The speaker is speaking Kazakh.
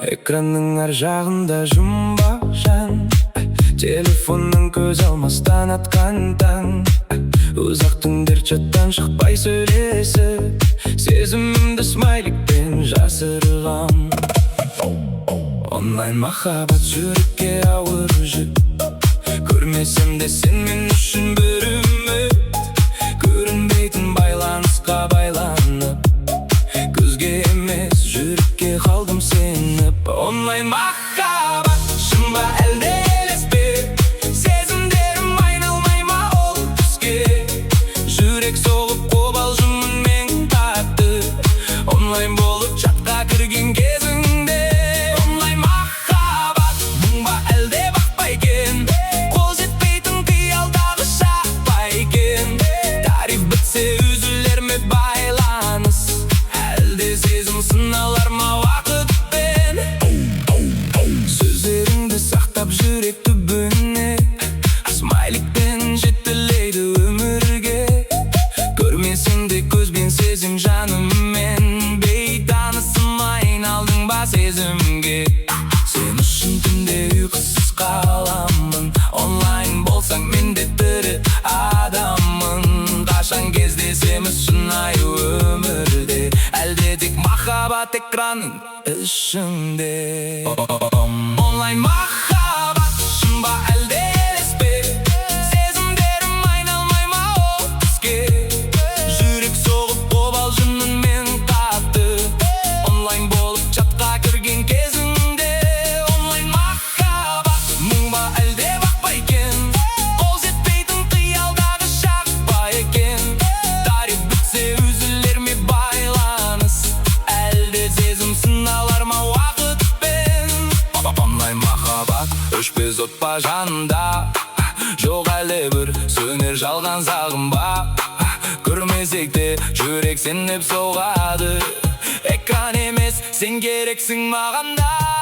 Экранның ар жағында жұмбақ жан, телефонның көз алмастан атқан таң. Ұзақ түндер чаттан шықпай сөйлесіп, сезімімді смайликпен жасырғам. Онлайн махаббат жүрекке ауыр жүк, көрмесем де сен мен үшін бір үміт. Көрінбейтін байланысқа байланып, көзге емес жүрекке қалдым сеніп. Онлайн махаббат шын ба әлде елес пе? Сезімдерім айналмай ма ол түске? Жүрек соғып қобалжымын мен қатты, онлайн болып чатқа кірген кезіңде. Онлайн махаббат мұң ба әлде бақпа екен? Қол жетпейтін қиялдағы шақ па екен? Тариф бітсе үзілер ме байланыс? Әлде сезім сыналар ма уақытпен? Сөздеріңді сақтап жүрек түбіне, смайликпен жетелейді өмірге. Көрмесең де көзбен сезім жаныммен, бейтанысым айналдың ба сезімге. Сен үшін түнде ұйқысыз қаламын, онлайн болсаң мен де тірі адаммын. Қашан кездесеміз шынайы өмірде, әлде тек махаббат экранның ішінде? Онлайн махаббат шын ба әлде елес пе? Сезімдерім айналмай ма ол түске? Жүрек соғып қобалжымын мен қатты, онлайн болып чатқа кірген кезіңде. Онлайн махаббат мұң ба әлде бақпа екен? Қол жетпейтін қиялдағы шақ па екен? Тариф бітсе үзілер ме байланыс? Әлде сезім сыналар ма уақытпен? Онлайн махаббат өшпес от па жанында? Жоқ әлде бір сөнер жалған сағым ба? Көрмесек те жүрек сеніп соғады, экран емес сен керексің мағанда.